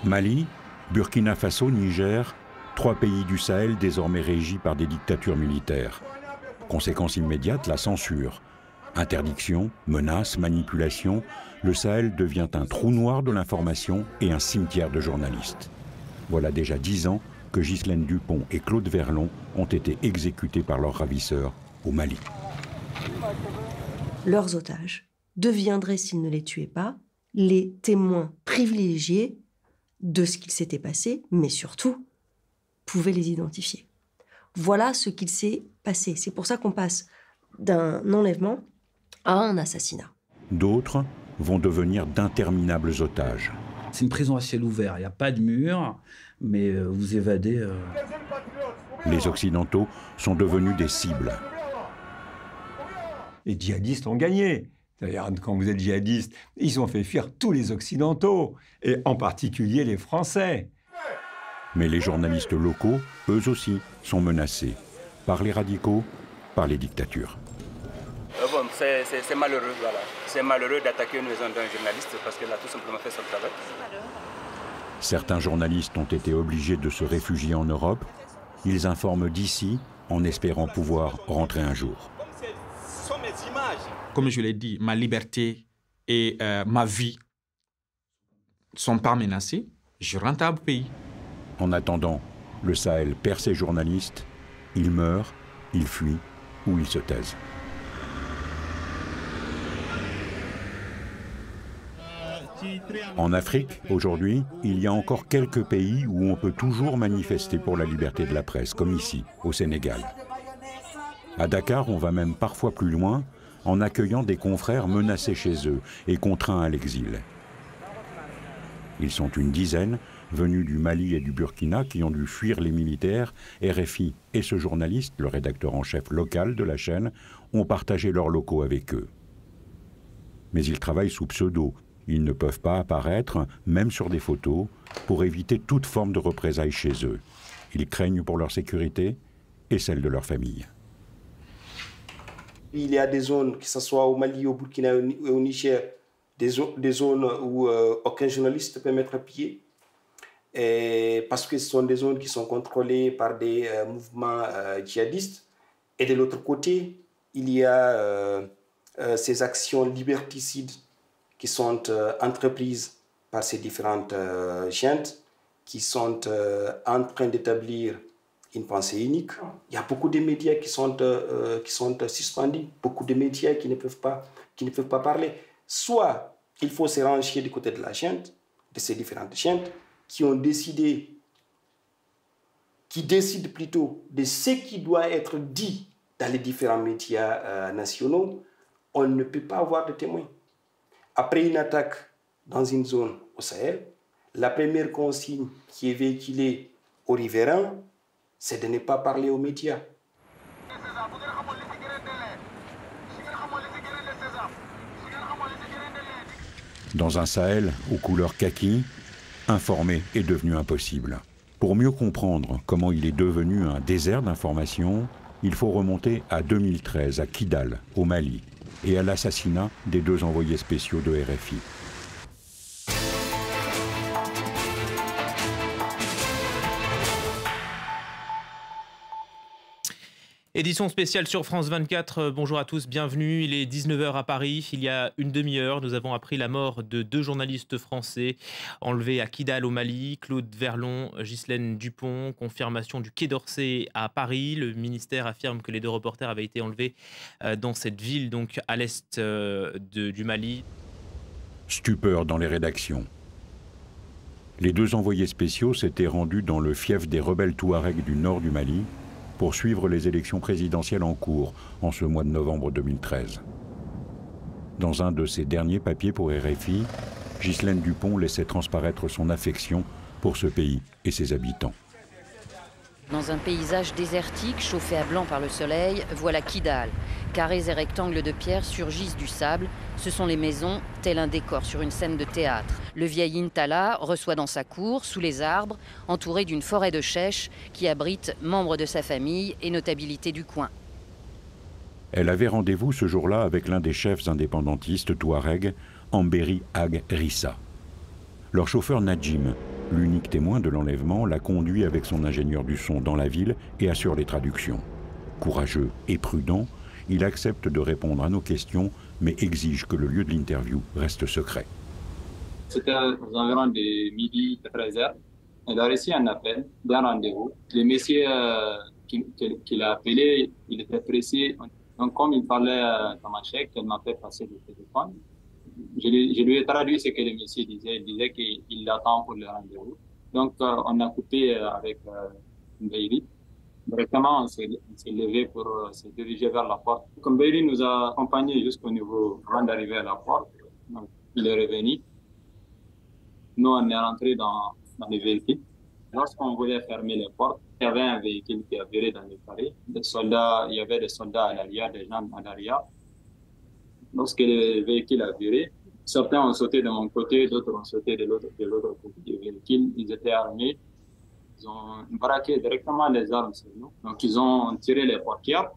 Mali, Burkina Faso, Niger, 3 pays du Sahel désormais régis par des dictatures militaires. Conséquence immédiate, la censure. Interdiction, menaces, manipulation, le Sahel devient un trou noir de l'information et un cimetière de journalistes. Voilà déjà 10 ans que Ghislaine Dupont et Claude Verlon ont été exécutés par leurs ravisseurs au Mali. Leurs otages deviendraient, s'ils ne les tuaient pas, les témoins privilégiés de ce qu'il s'était passé, mais surtout, pouvaient les identifier. Voilà ce qu'il s'est passé. C'est pour ça qu'on passe d'un enlèvement à un assassinat. D'autres vont devenir d'interminables otages. C'est une prison à ciel ouvert, il n'y a pas de mur, mais vous évadez. Les Occidentaux sont devenus des cibles. Les djihadistes ont gagné. C'est-à-dire, quand vous êtes djihadiste, ils ont fait fuir tous les Occidentaux, et en particulier les Français. Mais les journalistes locaux, eux aussi, sont menacés. Par les radicaux, par les dictatures. Bon, c'est malheureux, voilà. C'est malheureux d'attaquer une maison d'un journaliste parce qu'elle a tout simplement fait son travail. Certains journalistes ont été obligés de se réfugier en Europe. Ils informent d'ici en espérant pouvoir rentrer un jour. Comme je l'ai dit, ma liberté et ma vie ne sont pas menacées. Je rentre au pays. En attendant, le Sahel perd ses journalistes. Ils meurent, ils fuient ou ils se taisent. En Afrique, aujourd'hui, il y a encore quelques pays où on peut toujours manifester pour la liberté de la presse, comme ici, au Sénégal. À Dakar, on va même parfois plus loin, en accueillant des confrères menacés chez eux et contraints à l'exil. Ils sont une dizaine, venus du Mali et du Burkina, qui ont dû fuir les militaires. RFI et ce journaliste, le rédacteur en chef local de la chaîne, ont partagé leurs locaux avec eux. Mais ils travaillent sous pseudo. Ils ne peuvent pas apparaître, même sur des photos, pour éviter toute forme de représailles chez eux. Ils craignent pour leur sécurité et celle de leur famille. Il y a des zones, que ce soit au Mali, au Burkina et au Niger, des zones où aucun journaliste ne peut mettre pied, et parce que ce sont des zones qui sont contrôlées par des mouvements djihadistes. Et de l'autre côté, il y a ces actions liberticides qui sont entreprises par ces différentes chaînes, qui sont en train d'établir une pensée unique. Il y a beaucoup de médias qui sont suspendus, beaucoup de médias qui ne peuvent pas parler. Soit il faut se ranger du côté de la chaîne, de ces différentes chaînes, qui décident plutôt de ce qui doit être dit dans les différents médias nationaux. On ne peut pas avoir de témoins. Après une attaque dans une zone au Sahel, la première consigne qui est véhiculée aux riverains, c'est de ne pas parler aux médias. Dans un Sahel aux couleurs kaki, informer est devenu impossible. Pour mieux comprendre comment il est devenu un désert d'information, il faut remonter à 2013, à Kidal, au Mali, et à l'assassinat des 2 envoyés spéciaux de RFI. Édition spéciale sur France 24, bonjour à tous, bienvenue. Il est 19h à Paris, il y a une demi-heure, nous avons appris la mort de 2 journalistes français enlevés à Kidal au Mali, Claude Verlon, Ghislaine Dupont, confirmation du Quai d'Orsay à Paris. Le ministère affirme que les 2 reporters avaient été enlevés dans cette ville, donc à l'est du Mali. Stupeur dans les rédactions. Les 2 envoyés spéciaux s'étaient rendus dans le fief des rebelles touaregs du nord du Mali, pour suivre les élections présidentielles en cours en ce mois de novembre 2013. Dans un de ses derniers papiers pour RFI, Ghislaine Dupont laissait transparaître son affection pour ce pays et ses habitants. Dans un paysage désertique, chauffé à blanc par le soleil, voilà Kidal. Carrés et rectangles de pierre surgissent du sable. Ce sont les maisons, tel un décor sur une scène de théâtre. Le vieil Intala reçoit dans sa cour, sous les arbres, entouré d'une forêt de chèches qui abrite membres de sa famille et notabilités du coin. Elle avait rendez-vous ce jour-là avec l'un des chefs indépendantistes touaregs, Ambéry Ag Rissa. Leur chauffeur Nadjim L'unique témoin de l'enlèvement l'a conduit avec son ingénieur du son dans la ville et assure les traductions. Courageux et prudent, il accepte de répondre à nos questions, mais exige que le lieu de l'interview reste secret. C'était aux environs de midi 13h. Il a reçu un appel d'un rendez-vous. Le monsieur qui l'a appelé, il était pressé. Donc, comme il parlait tamashek, il m'a fait passer le téléphone. Je lui ai traduit ce que le monsieur disait. Il disait qu'il attend pour le rendez-vous. Donc, on a coupé avec Beiri. Directement, on s'est levé pour se diriger vers la porte. Comme Beiri nous a accompagnés jusqu'au niveau avant d'arriver à la porte, donc, il est revenu. Nous, on est rentrés dans les véhicules. Lorsqu'on voulait fermer les portes, il y avait un véhicule qui a viré dans le carré. Il y avait des soldats à l'arrière, des gens à l'arrière. Lorsque le véhicule a viré, certains ont sauté de mon côté, d'autres ont sauté de l'autre côté du véhicule. Ils étaient armés. Ils ont braqué directement les armes sur nous. Donc, ils ont tiré les portières.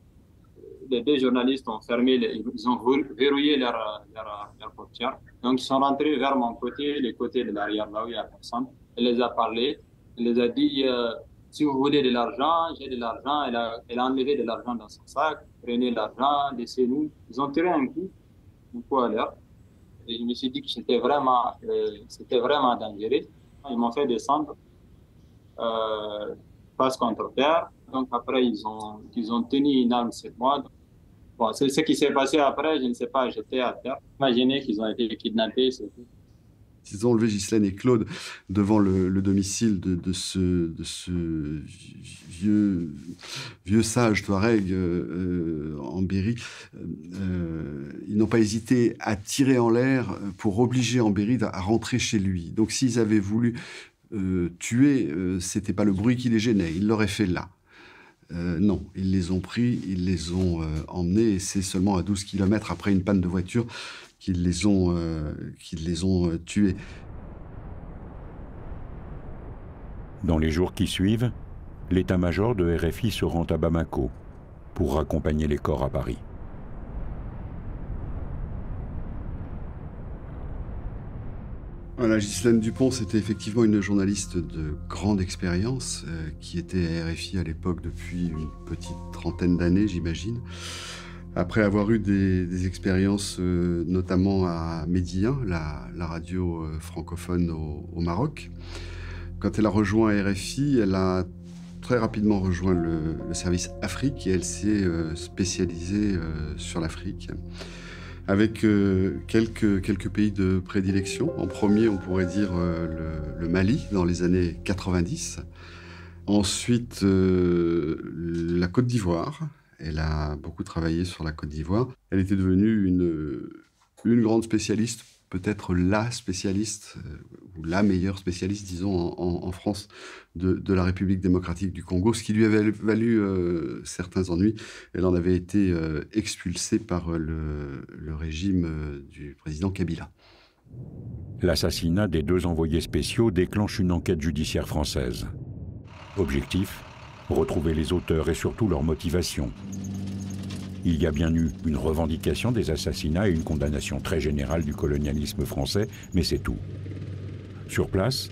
Les deux journalistes ont fermé, ils ont verrouillé leurs portières. Donc, ils sont rentrés vers mon côté, le côté de l'arrière, là où il n'y a personne. Il les a parlé. Il les a dit, si vous voulez de l'argent, j'ai de l'argent. Elle a enlevé de l'argent dans son sac. Prenez l'argent, laissez-nous. Ils ont tiré un coup à l'heure. Et je me suis dit que c'était vraiment dangereux. Ils m'ont fait descendre face contre terre. Donc après, ils ont tenu une arme sur moi. Bon, c'est ce qui s'est passé après, je ne sais pas, j'étais à terre. Imaginez qu'ils ont été kidnappés, c'est tout. Ils ont enlevé Ghislaine et Claude devant le domicile de ce vieux sage Touareg en Berry. Ils n'ont pas hésité à tirer en l'air pour obliger Ambéry à rentrer chez lui. Donc s'ils avaient voulu tuer, c'était pas le bruit qui les gênait, ils l'auraient fait là. Non, ils les ont pris, ils les ont emmenés, et c'est seulement à 12 km après une panne de voiture qu'ils les ont tués. Dans les jours qui suivent, l'état-major de RFI se rend à Bamako pour raccompagner les corps à Paris. Voilà, Ghislaine Dupont, c'était effectivement une journaliste de grande expérience qui était à RFI à l'époque depuis une petite trentaine d'années, j'imagine. Après avoir eu des expériences, notamment à Médien, la radio francophone au Maroc. Quand elle a rejoint RFI, elle a très rapidement rejoint le service Afrique et elle s'est spécialisée sur l'Afrique, avec quelques pays de prédilection. En premier, on pourrait dire le Mali, dans les années 90. Ensuite, la Côte d'Ivoire. Elle a beaucoup travaillé sur la Côte d'Ivoire. Elle était devenue une grande spécialiste, peut-être la spécialiste, ou la meilleure spécialiste, disons, en France, de la République démocratique du Congo, ce qui lui avait valu certains ennuis. Elle en avait été expulsée par le régime du président Kabila. L'assassinat des deux envoyés spéciaux déclenche une enquête judiciaire française. Objectif : retrouver les auteurs et surtout leur motivation. Il y a bien eu une revendication des assassinats et une condamnation très générale du colonialisme français, mais c'est tout. Sur place,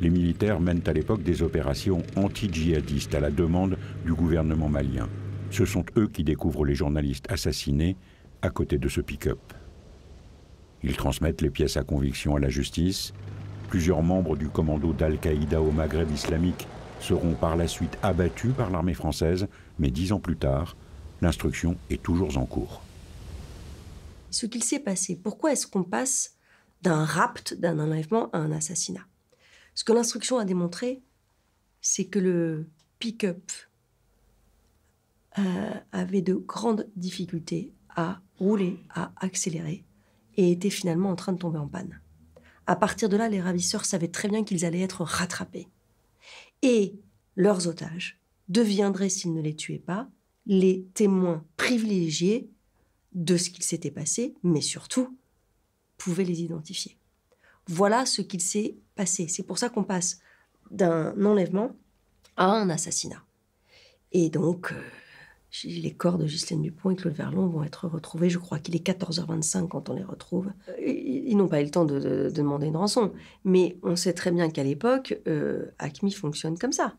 les militaires mènent à l'époque des opérations anti-djihadistes à la demande du gouvernement malien. Ce sont eux qui découvrent les journalistes assassinés à côté de ce pick-up. Ils transmettent les pièces à conviction à la justice. Plusieurs membres du commando d'Al-Qaïda au Maghreb islamique seront par la suite abattus par l'armée française, mais 10 ans plus tard, l'instruction est toujours en cours. Ce qu'il s'est passé, pourquoi est-ce qu'on passe d'un rapt, d'un enlèvement à un assassinat? Ce que l'instruction a démontré, c'est que le pick-up avait de grandes difficultés à rouler, à accélérer, et était finalement en train de tomber en panne. À partir de là, les ravisseurs savaient très bien qu'ils allaient être rattrapés. Et leurs otages deviendraient, s'ils ne les tuaient pas, les témoins privilégiés de ce qu'il s'était passé, mais surtout, pouvaient les identifier. Voilà ce qu'il s'est passé. C'est pour ça qu'on passe d'un enlèvement à un assassinat. Et donc, Les corps de Ghislaine Dupont et Claude Verlon vont être retrouvés. Je crois qu'il est 14h25 quand on les retrouve. Ils n'ont pas eu le temps de demander une rançon. Mais on sait très bien qu'à l'époque, AQMI fonctionne comme ça.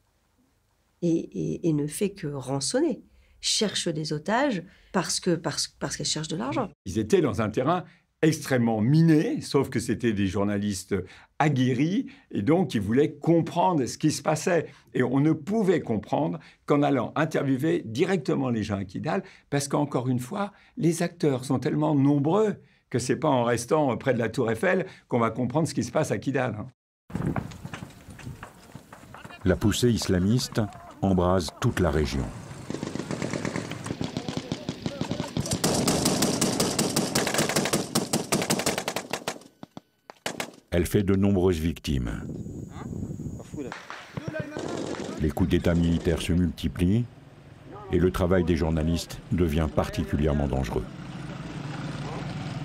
Et ne fait que rançonner. Cherche des otages parce qu'elle cherche de l'argent. Ils étaient dans un terrain extrêmement miné, sauf que c'était des journalistes aguerris et donc ils voulaient comprendre ce qui se passait. Et on ne pouvait comprendre qu'en allant interviewer directement les gens à Kidal, parce qu'encore une fois, les acteurs sont tellement nombreux que c'est pas en restant près de la Tour Eiffel qu'on va comprendre ce qui se passe à Kidal. La poussée islamiste embrase toute la région. Elle fait de nombreuses victimes. Les coups d'État militaires se multiplient et le travail des journalistes devient particulièrement dangereux.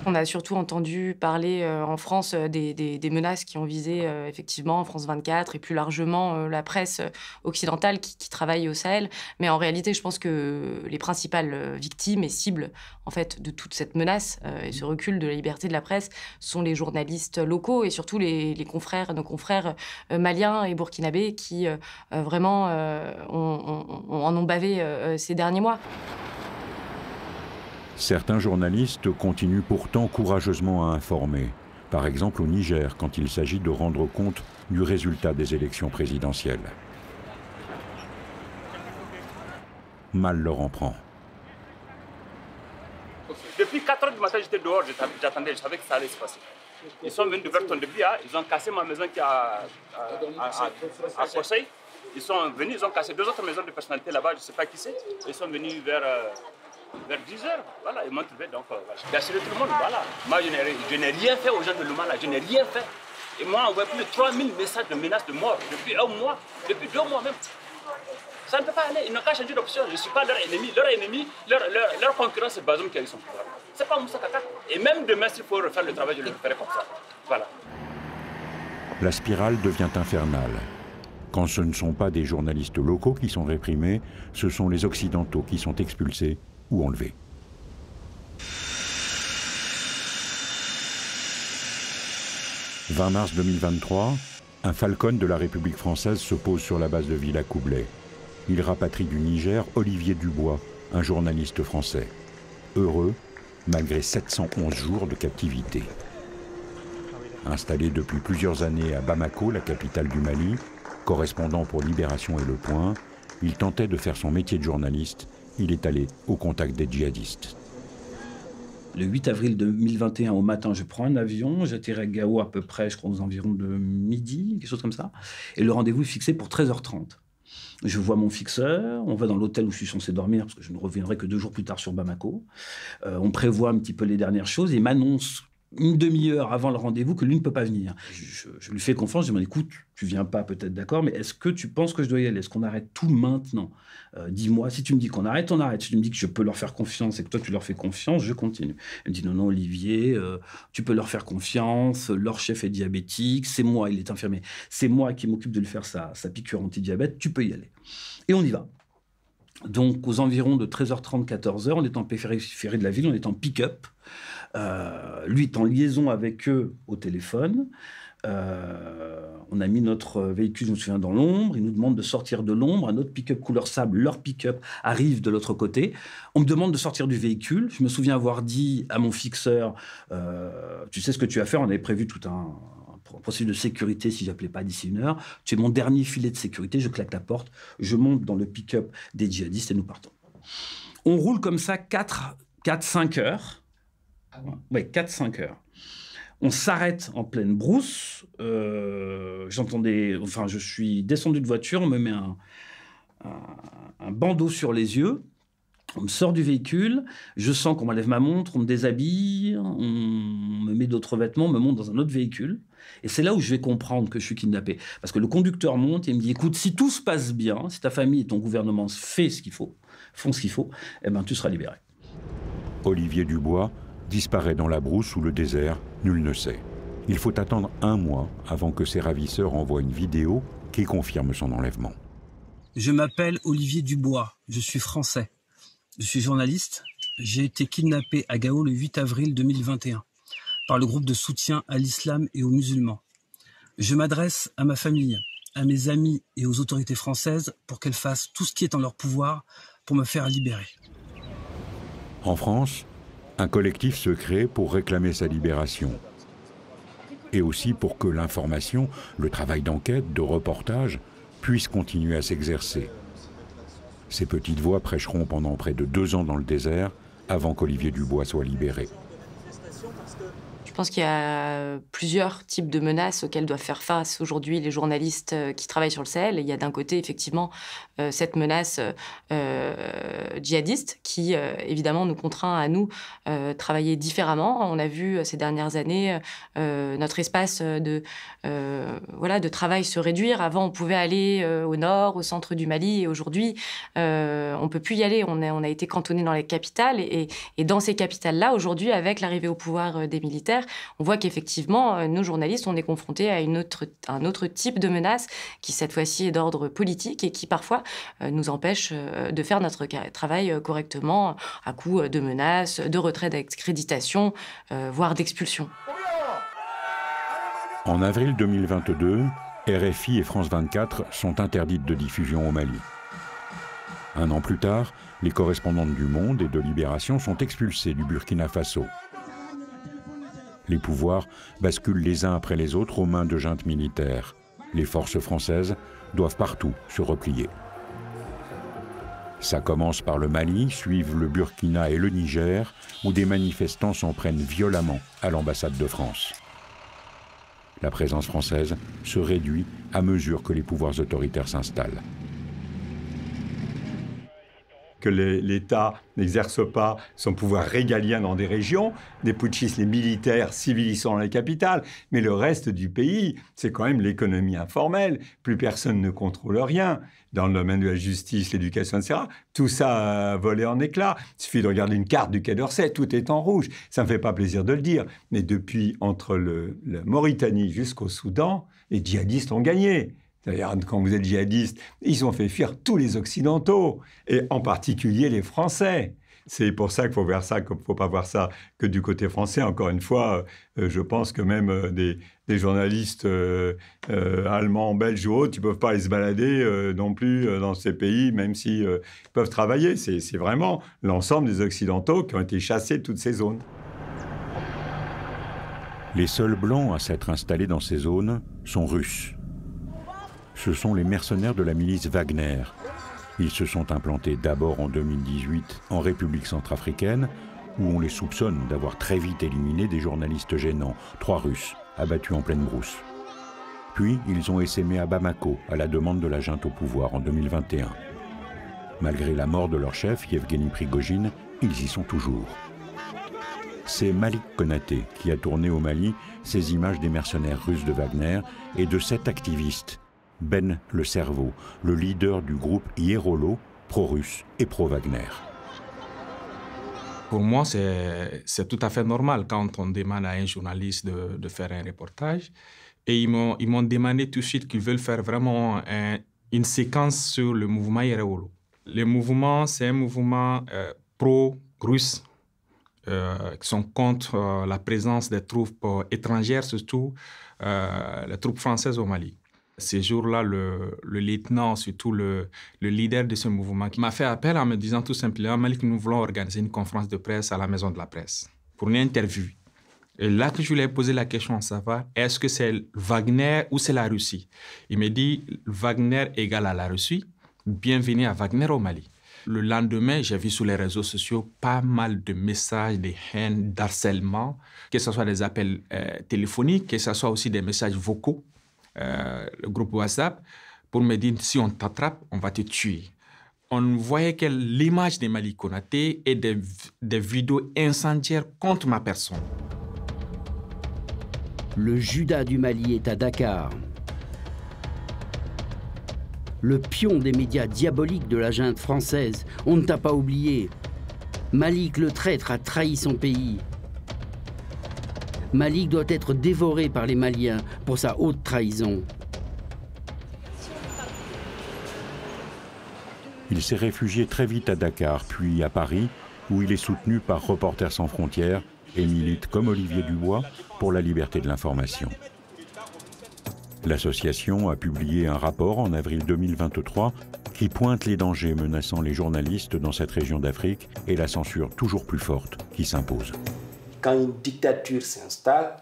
On a surtout entendu parler en France des menaces qui ont visé effectivement France 24 et plus largement la presse occidentale qui travaille au Sahel. Mais en réalité, je pense que les principales victimes et cibles en fait, de toute cette menace et ce recul de la liberté de la presse sont les journalistes locaux et surtout nos confrères maliens et burkinabés qui vraiment en ont bavé ces derniers mois. Certains journalistes continuent pourtant courageusement à informer. Par exemple au Niger, quand il s'agit de rendre compte du résultat des élections présidentielles. Mal leur en prend. Depuis 4 h du matin, j'étais dehors, j'attendais, je savais que ça allait se passer. Ils sont venus de Verton de Bia, ils ont cassé ma maison qui est à Conseil. Ils sont venus, ils ont cassé 2 autres maisons de personnalité là-bas, je ne sais pas qui c'est. Ils sont venus vers 10 h, voilà, ils m'ont trouvé, donc voilà. J'ai assuré tout le monde, voilà. Moi, je n'ai rien fait aux gens de Lumala, je n'ai rien fait. Et moi, on voit plus de 3000 messages de menaces de mort depuis 1 mois, depuis 2 mois même. Ça ne peut pas aller, ils n'ont qu'à changer d'option. Je ne suis pas leur ennemi, leur concurrent, c'est Bazoum qui a eu son programme. C'est pas Moussa Kaka. Et même demain, s'il faut refaire le travail, je le ferai comme ça. Voilà. La spirale devient infernale. Quand ce ne sont pas des journalistes locaux qui sont réprimés, ce sont les Occidentaux qui sont expulsés ou enlevés. « 20 mars 2023, un Falcon de la République française se pose sur la base de Villacoublay. Il rapatrie du Niger Olivier Dubois, un journaliste français. Heureux, malgré 711 jours de captivité. Installé depuis plusieurs années à Bamako, la capitale du Mali, correspondant pour Libération et Le Point, il tentait de faire son métier de journaliste. Il est allé au contact des djihadistes. Le 8 avril 2021, au matin, je prends un avion, j'atterris à Gao à peu près, je crois, aux environs de midi, quelque chose comme ça. Et le rendez-vous est fixé pour 13h30. Je vois mon fixeur, on va dans l'hôtel où je suis censé dormir, parce que je ne reviendrai que 2 jours plus tard sur Bamako. On prévoit un petit peu les dernières choses et il m'annonce une demi-heure avant le rendez-vous que lui ne peut pas venir. Je lui fais confiance, je lui dis, écoute, tu viens pas peut-être d'accord, mais est-ce que tu penses que je dois y aller? Est-ce qu'on arrête tout maintenant? Dis-moi, si tu me dis qu'on arrête, on arrête. Si tu me dis que je peux leur faire confiance et que toi tu leur fais confiance, je continue. Il me dit, non, Olivier, tu peux leur faire confiance, leur chef est diabétique, c'est moi, il est infirmier, c'est moi qui m'occupe de lui faire sa piqûre anti-diabète, tu peux y aller. Et on y va. Donc, aux environs de 13h30, 14h, on est en périphérie de la ville, on est en pick-up. Lui est en liaison avec eux au téléphone. On a mis notre véhicule, je me souviens, dans l'ombre. Ils nous demandent de sortir de l'ombre. Un autre pick-up couleur sable, leur pick-up, arrive de l'autre côté. On me demande de sortir du véhicule. Je me souviens avoir dit à mon fixeur, tu sais ce que tu vas faire? On avait prévu tout un procédure de sécurité si j'appelais pas d'ici 1 heure. Tu es mon dernier filet de sécurité. Je claque la porte. Je monte dans le pick-up des djihadistes et nous partons. On roule comme ça 4-5 heures. Oui, 4-5 heures. On s'arrête en pleine brousse. Je suis descendu de voiture, on me met un bandeau sur les yeux. On me sort du véhicule, je sens qu'on m'enlève ma montre, on me déshabille, on me met d'autres vêtements, on me monte dans un autre véhicule. Et c'est là où je vais comprendre que je suis kidnappé. Parce que le conducteur monte et il me dit, écoute, si tout se passe bien, si ta famille et ton gouvernement font ce qu'il faut, eh ben, tu seras libéré. Olivier Dubois disparaît dans la brousse ou le désert, nul ne sait. Il faut attendre 1 mois avant que ses ravisseurs envoient une vidéo qui confirme son enlèvement. Je m'appelle Olivier Dubois, je suis français. Je suis journaliste. J'ai été kidnappé à Gao le 8 avril 2021 par le groupe de soutien à l'islam et aux musulmans. Je m'adresse à ma famille, à mes amis et aux autorités françaises pour qu'elles fassent tout ce qui est en leur pouvoir pour me faire libérer. En France, un collectif se crée pour réclamer sa libération. Et aussi pour que l'information, le travail d'enquête, de reportage, puisse continuer à s'exercer. Ces petites voix prêcheront pendant près de 2 ans dans le désert avant qu'Olivier Dubois soit libéré. Je pense qu'il y a plusieurs types de menaces auxquelles doivent faire face aujourd'hui les journalistes qui travaillent sur le Sahel. Il y a d'un côté, effectivement, cette menace djihadiste qui, évidemment, nous contraint à nous travailler différemment. On a vu ces dernières années notre espace de travail se réduire. Avant, on pouvait aller au nord, au centre du Mali, et aujourd'hui, on ne peut plus y aller. On a été cantonné dans les capitales, et dans ces capitales-là, aujourd'hui, avec l'arrivée au pouvoir des militaires, on voit qu'effectivement, nos journalistes, on est confrontés à un autre type de menace qui, cette fois-ci, est d'ordre politique et qui, parfois, nous empêche de faire notre travail correctement à coup de menaces, de retrait d'accréditation, voire d'expulsion. En avril 2022, RFI et France 24 sont interdites de diffusion au Mali. 1 an plus tard, les correspondantes du Monde et de Libération sont expulsées du Burkina Faso. Les pouvoirs basculent les uns après les autres aux mains de juntes militaires. Les forces françaises doivent partout se replier. Ça commence par le Mali, suivent le Burkina et le Niger, où des manifestants s'en prennent violemment à l'ambassade de France. La présence française se réduit à mesure que les pouvoirs autoritaires s'installent. Que l'État n'exerce pas son pouvoir régalien dans des régions, des putschistes, les militaires, civils, ils sont dans les capitales, mais le reste du pays, c'est quand même l'économie informelle. Plus personne ne contrôle rien. Dans le domaine de la justice, l'éducation, etc., tout ça a volé en éclats. Il suffit de regarder une carte du Quai d'Orsay, tout est en rouge. Ça ne me fait pas plaisir de le dire, mais depuis, entre la Mauritanie jusqu'au Soudan, les djihadistes ont gagné. D'ailleurs, quand vous êtes djihadiste, ils ont fait fuir tous les Occidentaux, et en particulier les Français. C'est pour ça qu'il faut voir ça, qu'il ne faut pas voir ça que du côté français. Encore une fois, je pense que même des journalistes allemands, belges ou autres, ils ne peuvent pas aller se balader non plus dans ces pays, même s'ils peuvent travailler. C'est vraiment l'ensemble des Occidentaux qui ont été chassés de toutes ces zones. Les seuls blancs à s'être installés dans ces zones sont russes. Ce sont les mercenaires de la milice Wagner. Ils se sont implantés d'abord en 2018 en République centrafricaine, où on les soupçonne d'avoir très vite éliminé des journalistes gênants, 3 Russes, abattus en pleine brousse. Puis, ils ont essaimé à Bamako, à la demande de la junte au pouvoir en 2021. Malgré la mort de leur chef, Yevgeny Prigojine, ils y sont toujours. C'est Malik Konaté qui a tourné au Mali ces images des mercenaires russes de Wagner et de 7 activistes, Ben le Cerveau, le leader du groupe Hierolo, pro-russe et pro-Wagner. Pour moi, c'est tout à fait normal quand on demande à un journaliste de faire un reportage. Et ils m'ont demandé tout de suite qu'ils veulent faire vraiment une séquence sur le mouvement Hierolo. Le mouvement, c'est un mouvement pro-russe qui sont contre la présence des troupes étrangères, surtout les troupes françaises au Mali. Ces jours-là, le lieutenant, surtout le leader de ce mouvement, qui m'a fait appel en me disant tout simplement « Malik, nous voulons organiser une conférence de presse à la Maison de la Presse pour une interview ». Et là que je lui ai posé la question à savoir, est-ce que c'est Wagner ou c'est la Russie? Il me dit « Wagner égale à la Russie, bienvenue à Wagner au Mali ». Le lendemain, j'ai vu sur les réseaux sociaux pas mal de messages, de haine, d'harcèlement, que ce soit des appels téléphoniques, que ce soit aussi des messages vocaux. Le groupe WhatsApp, pour me dire si on t'attrape, on va te tuer. On voyait que l'image de Malik Konaté et des vidéos incendiaires contre ma personne. Le Judas du Mali est à Dakar. Le pion des médias diaboliques de la junte française, on ne t'a pas oublié. Malik le traître a trahi son pays. Malik doit être dévoré par les Maliens pour sa haute trahison. Il s'est réfugié très vite à Dakar, puis à Paris, où il est soutenu par Reporters sans frontières et milite, comme Olivier Dubois, pour la liberté de l'information. L'association a publié un rapport en avril 2023 qui pointe les dangers menaçant les journalistes dans cette région d'Afrique et la censure toujours plus forte qui s'impose. Quand une dictature s'installe,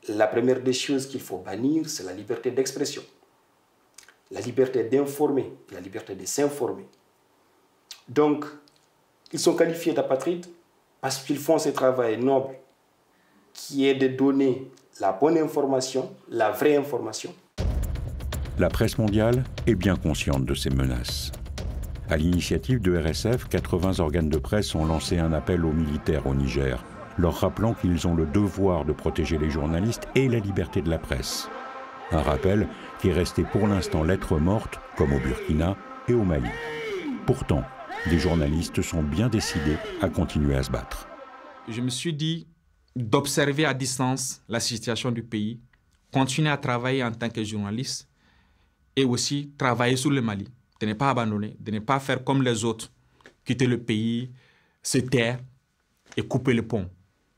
la première des choses qu'il faut bannir, c'est la liberté d'expression, la liberté d'informer, la liberté de s'informer. Donc, ils sont qualifiés d'apatrides parce qu'ils font ce travail noble qui est de donner la bonne information, la vraie information. La presse mondiale est bien consciente de ces menaces. À l'initiative de RSF, 80 organes de presse ont lancé un appel aux militaires au Niger, leur rappelant qu'ils ont le devoir de protéger les journalistes et la liberté de la presse. Un rappel qui est resté pour l'instant lettre morte, comme au Burkina et au Mali. Pourtant, des journalistes sont bien décidés à continuer à se battre. Je me suis dit d'observer à distance la situation du pays, continuer à travailler en tant que journaliste et aussi travailler sur le Mali, de ne pas abandonner, de ne pas faire comme les autres, quitter le pays, se taire et couper le pont.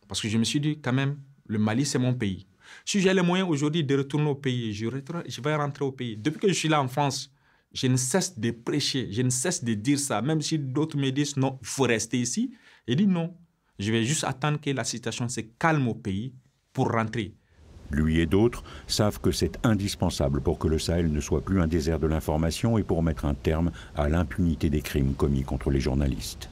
Parce que je me suis dit quand même, le Mali c'est mon pays. Si j'ai les moyens aujourd'hui de retourner au pays, je vais rentrer au pays. Depuis que je suis là en France, je ne cesse de prêcher, je ne cesse de dire ça. Même si d'autres me disent non, il faut rester ici. Je dis non, je vais juste attendre que la situation se calme au pays pour rentrer. Lui et d'autres savent que c'est indispensable pour que le Sahel ne soit plus un désert de l'information et pour mettre un terme à l'impunité des crimes commis contre les journalistes.